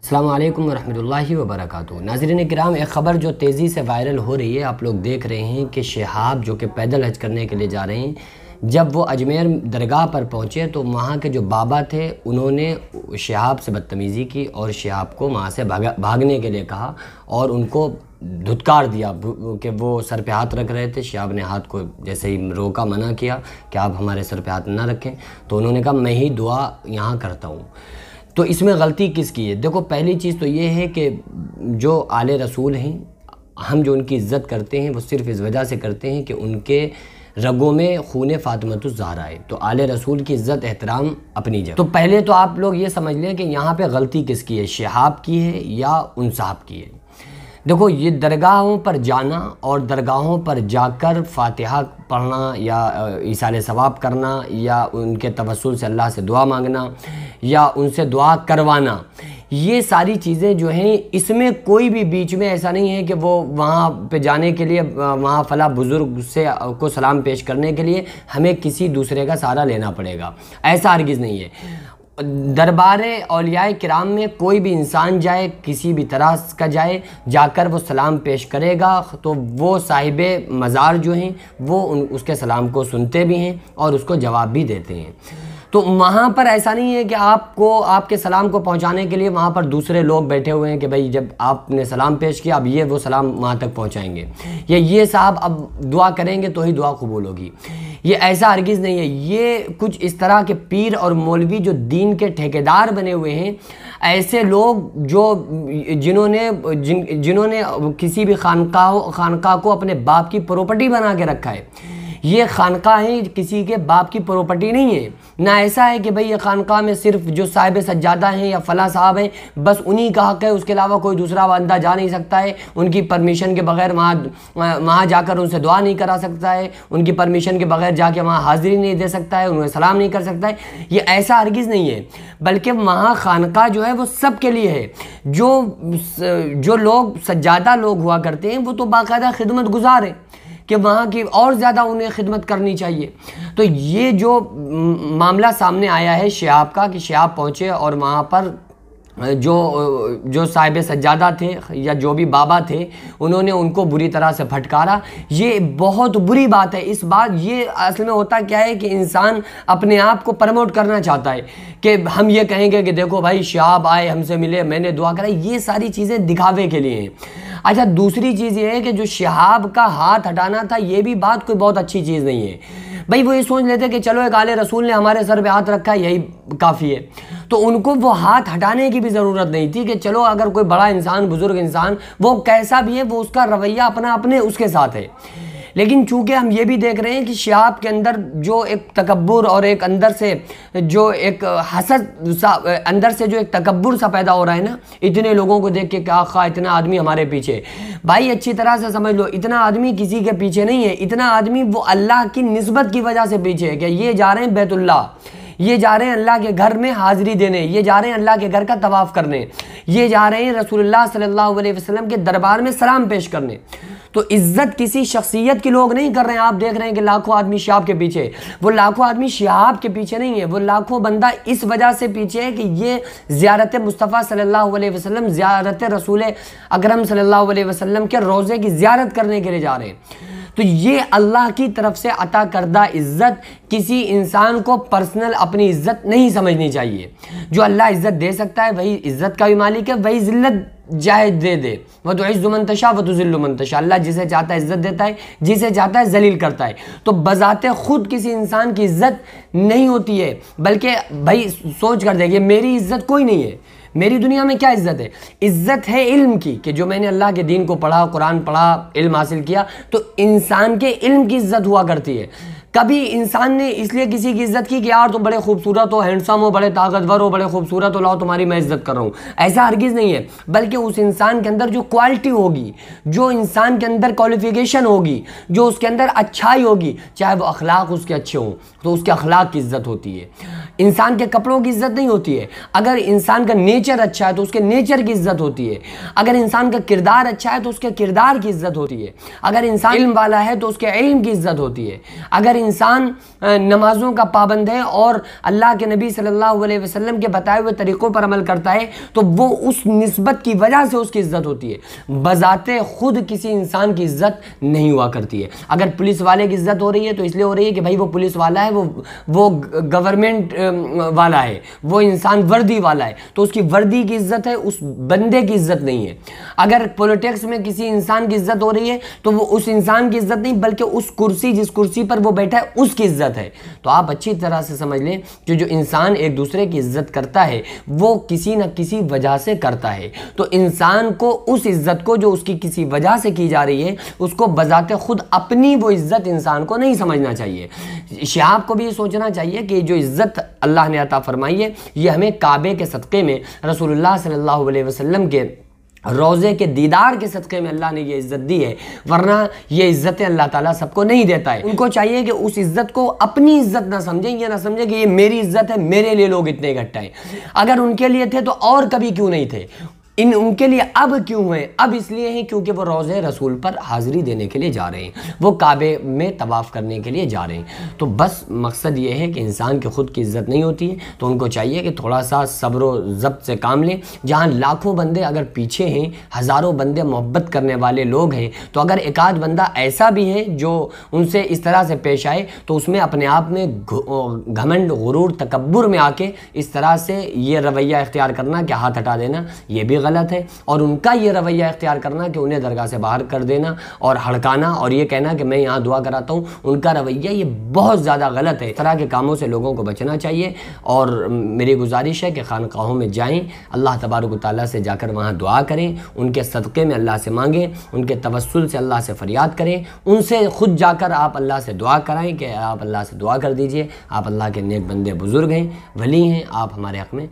السلام علیکم ورحمۃ اللہ وبرکاتہ۔ ناظرین کرام، ایک خبر جو تیزی سے وائرل ہو رہی ہے، آپ لوگ دیکھ رہے ہیں کہ شہاب جو کہ پیدل حج کرنے کے لیے جا رہے ہیں، جب وہ اجمیر درگاہ پر پہنچے تو وہاں کے جو بابا تھے انہوں نے شہاب سے بدتمیزی کی اور شہاب کو وہاں سے بھاگنے کے لیے کہا اور ان کو دھتکار دیا کہ وہ سر پہ ہاتھ رکھ رہے تھے۔ شہاب نے ہاتھ کو جیسے ہی روکا، منع کیا کہ آپ ہمارے سر پہ ہاتھ نہ رکھیں، تو انہوں نے کہا میں ہی دعا یہاں کرتا ہوں۔ تو اس میں غلطی کس کی ہے؟ دیکھو، پہلی چیز تو یہ ہے کہ جو آل رسول ہیں، ہم جو ان کی عزت کرتے ہیں وہ صرف اس وجہ سے کرتے ہیں کہ ان کے رگوں میں خون فاطمۃ الزہرا ہے، تو آل رسول کی عزت احترام اپنی جگہ۔ تو پہلے تو آپ لوگ یہ سمجھ لیں کہ یہاں پہ غلطی کس کی ہے، شہاب کی ہے یا ان صاحب کی ہے۔ دیکھو، یہ درگاہوں پر جانا اور درگاہوں پر جا کر فاتحہ پڑھنا یا ایصال ثواب کرنا یا ان کے توسل سے اللہ سے دعا مانگنا یا ان سے دعا کروانا، یہ ساری چیزیں جو ہیں، اس میں کوئی بھی بیچ میں ایسا نہیں ہے کہ وہ وہاں پہ جانے کے لیے، وہاں فلاں بزرگ سے کو سلام پیش کرنے کے لیے ہمیں کسی دوسرے کا سہارا لینا پڑے گا، ایسا ہرگز نہیں ہے۔ دربار اولیاء کرام میں کوئی بھی انسان جائے، کسی بھی طرح کا جائے، جا کر وہ سلام پیش کرے گا تو وہ صاحب مزار جو ہیں وہ اس کے سلام کو سنتے بھی ہیں اور اس کو جواب بھی دیتے ہیں۔ تو وہاں پر ایسا نہیں ہے کہ آپ کے سلام کو پہنچانے کے لیے وہاں پر دوسرے لوگ بیٹھے ہوئے ہیں کہ بھائی جب آپ نے سلام پیش کیا اب وہ سلام وہاں تک پہنچائیں گے، یا یہ صاحب اب دعا کریں گے تو ہی دعا قبول ہوگی، یہ ایسا ہرگز نہیں ہے۔ یہ کچھ اس طرح کے پیر اور مولوی جو دین کے ٹھیکیدار بنے ہوئے ہیں، ایسے لوگ جنہوں نے کسی بھی خانقاہ کو اپنے باپ کی پراپرٹی بنا کے رکھا ہے۔ یہ خانقاہیں کسی کے باپ کی پراپرٹی نہیں ہے، نہ ایسا ہے کہ بھئی یہ خانقاہ میں صرف جو صاحب سجادہ ہیں یا فلاں صاحب ہیں بس انہی کا حق ہے، اس کے علاوہ کوئی دوسرا بندہ جا نہیں سکتا ہے، ان کی پرمیشن کے بغیر وہاں جا کر ان سے دعا نہیں کرا سکتا ہے، ان کی پرمیشن کے بغیر جا کے وہاں حاضری نہیں دے سکتا ہے، انہیں سلام نہیں کر سکتا ہے۔ یہ ایسا ہرگز نہیں ہے، بلکہ وہاں خانقاہ جو ہے وہ سب کے لیے ہے۔ جو لوگ سجادہ لوگ ہوا کرتے ہیں وہ تو باقاعدہ خدمت گزار ہیں کہ وہاں کی اور زیادہ انہیں خدمت کرنی چاہیے۔ تو یہ جو معاملہ سامنے آیا ہے شہاب کا، کہ شہاب پہنچے اور وہاں پر جو صاحب سجادہ تھے یا جو بھی بابا تھے انہوں نے ان کو بری طرح سے پھٹکارا، یہ بہت بری بات ہے۔ اس بات یہ اصل میں ہوتا کیا ہے کہ انسان اپنے آپ کو پروموٹ کرنا چاہتا ہے کہ ہم یہ کہیں گے کہ دیکھو بھائی شہاب آئے، ہم سے ملے، میں نے دعا کرائی، یہ ساری چیزیں دکھاوے کے لیے ہیں۔ اچھا، دوسری چیز یہ ہے کہ جو شہاب کا ہاتھ ہٹانا تھا، یہ بھی بات کوئی بہت اچھی چیز نہیں ہے۔ بھائی وہ یہ سوچ لیتے کہ چلو ایک آل رسول نے ہمارے سر پہ ہاتھ رکھا ہے، یہی کافی ہے، تو ان کو وہ ہاتھ ہٹانے کی بھی ضرورت نہیں تھی کہ چلو اگر کوئی بڑا انسان، بزرگ انسان، وہ کیسا بھی ہے، وہ اس کا رویہ اپنے اس کے ساتھ ہے۔ لیکن چونکہ ہم یہ بھی دیکھ رہے ہیں کہ شہاب کے اندر جو ایک تکبر اور ایک اندر سے جو ایک حسد سا، اندر سے جو ایک تکبر سا پیدا ہو رہا ہے نا، اتنے لوگوں کو دیکھ کے کہ آخا اتنا آدمی ہمارے پیچھے، بھائی اچھی طرح سے سمجھ لو، اتنا آدمی کسی کے پیچھے نہیں ہے، اتنا آدمی وہ اللہ کی نسبت کی وجہ سے پیچھے ہے کہ یہ جا رہے ہیں بیت اللہ، یہ جا رہے ہیں اللہ کے گھر میں حاضری دینے، یہ جا رہے ہیں اللہ کے گھر کا طواف کرنے، یہ جا رہے ہیں رسول اللہ صلی اللہ علیہ وسلم کے دربار میں سلام پیش کرنے۔ تو عزت کسی شخصیت کی لوگ نہیں کر رہے ہیں۔ آپ دیکھ رہے ہیں کہ لاکھوں آدمی شہاب کے پیچھے، وہ لاکھوں آدمی شہاب کے پیچھے نہیں ہے، وہ لاکھوں بندہ اس وجہ سے پیچھے ہے کہ یہ زیارت مصطفیٰ صلی اللہ علیہ وسلم، زیارت رسول اکرم صلی اللہ علیہ وسلم کے روضے کی زیارت کرنے کے لیے جا رہے ہیں۔ تو یہ اللہ کی طرف سے عطا کردہ عزت کسی انسان کو پرسنل اپنی عزت نہیں سمجھنی چاہیے۔ جو اللہ عزت دے سکتا ہے وہی عزت کا بھی مالک ہے، وہی ذلت جائے دے۔ وَتُعِزُّ مَن تَشَاءُ وَتُذِلُّ مَن تَشَاءُ، اللہ جسے چاہتا ہے عزت دیتا ہے، جسے چاہتا ہے ذلیل کرتا ہے۔ تو بذات خود کسی انسان کی عزت نہیں ہوتی ہے، بلکہ بھائی سوچ کر دیکھیے، میری عزت کوئی نہیں ہے، میری دنیا میں کیا عزت ہے؟ عزت ہے علم کی، کہ جو میں نے اللہ کے دین کو پڑھا، قرآن پڑھا، علم حاصل کیا، تو انسان کے علم کی عزت ہوا کرتی ہے۔ کبھی انسان نے اس لیے کسی کی عزت کی کہ یار تم بڑے خوبصورت ہو، ہینڈسم ہو، بڑے طاقتور ہو، بڑے خوبصورت ہو، لاؤ تمہاری میں عزت کر رہا ہوں، ایسا ہرگز نہیں ہے۔ بلکہ اس انسان کے اندر جو کوالٹی ہوگی، جو انسان کے اندر کوالیفیکیشن ہوگی، جو اس کے اندر اچھائی ہوگی، چاہے وہ اخلاق اس کے اچھے ہوں تو اس کے اخلاق کی عزت ہوتی ہے۔ انسان کے کپڑوں کی عزت نہیں ہوتی ہے، اگر انسان کا نیچر اچھا ہے تو اس کے نیچر کی عزت ہوتی ہے، اگر انسان کا کردار اچھا ہے تو اس کے کردار کی عزت ہوتی ہے، اگر انسان علم والا ہے تو اس کے علم کی عزت ہوتی ہے، اگر انسان نمازوں کا پابند ہے اور اللہ کے نبی صلی اللہ علیہ وسلم کے بتائے ہوئے طریقوں پر عمل کرتا ہے تو وہ اس نسبت کی وجہ سے اس کی عزت ہوتی ہے، بذات خود کسی انسان کی عزت نہیں ہوا کرتی ہے۔ اگر پولیس والے کی عزت ہو رہی ہے تو اس لیے ہو رہی ہے کہ بھائی وہ پولیس والا ہے، وہ گورنمنٹ والا ہے، وہ انسان وردی والا ہے، تو اس کی وردی کی عزت ہے، اس بندے کی عزت نہیں ہے۔ اگر پولیٹکس میں کسی انسان کی عزت ہو رہی ہے تو وہ اس انسان کی عزت نہیں بلکہ اس کرسی جس کرسی پر وہ بیٹھا ہے اس کی عزت ہے۔ تو آپ اچھی طرح سے سمجھ لیں کہ جو انسان ایک دوسرے کی عزت کرتا ہے وہ کسی نہ کسی وجہ سے کرتا ہے، تو انسان کو اس عزت کو جو اس کی کسی وجہ سے کی جا رہی ہے اس کو بذات خود اپنی وہ عزت انسان کو نہیں سمجھنا چاہیے۔ شہاب کو بھی یہ سوچنا چاہیے کہ جو عزت اللہ نے عطا فرمائی ہے یہ ہمیں کعبے کے صدقے میں، رسول اللہ صلی اللہ علیہ وسلم کے روضے کے دیدار کے صدقے میں اللہ نے یہ عزت دی ہے، ورنہ یہ عزتیں اللہ تعالیٰ سب کو نہیں دیتا ہے۔ ان کو چاہیے کہ اس عزت کو اپنی عزت نہ سمجھیں، یہ نہ سمجھیں کہ یہ میری عزت ہے، میرے لیے لوگ اتنے اکٹھا ہیں۔ اگر ان کے لیے تھے تو اور کبھی کیوں نہیں تھے، ان کے لیے اب کیوں ہیں؟ اب اس لیے ہیں کیونکہ وہ روضے رسول پر حاضری دینے کے لیے جا رہے ہیں، وہ کعبے میں طواف کرنے کے لیے جا رہے ہیں۔ تو بس مقصد یہ ہے کہ انسان کی خود کی عزت نہیں ہوتی ہے، تو ان کو چاہیے کہ تھوڑا سا صبر و ضبط سے کام لیں۔ جہاں لاکھوں بندے اگر پیچھے ہیں، ہزاروں بندے محبت کرنے والے لوگ ہیں، تو اگر ایک آدھ بندہ ایسا بھی ہے جو ان سے اس طرح سے پیش آئے تو اس میں اپنے آپ میں گھمنڈ، غرور، تکبر میں آ کے اس طرح سے یہ رویہ اختیار کرنا کہ ہاتھ ہٹا دینا، یہ بھی غلط ہے۔ اور ان کا یہ رویہ اختیار کرنا کہ انہیں درگاہ سے باہر کر دینا اور ہڑکانا اور یہ کہنا کہ میں یہاں دعا کراتا ہوں، ان کا رویہ یہ بہت زیادہ غلط ہے۔ اس طرح کے کاموں سے لوگوں کو بچنا چاہیے، اور میری گزارش ہے کہ خانقاہوں میں جائیں، اللہ تبارک و تعالیٰ سے جا کر وہاں دعا کریں، ان کے صدقے میں اللہ سے مانگیں، ان کے توسل سے اللہ سے فریاد کریں، ان سے خود جا کر آپ اللہ سے دعا کرائیں کہ آپ اللہ سے دعا کر دیجئے، آپ اللہ کے نیک بندے بزرگ ہیں، ولی ہیں، آپ ہمارے حق میں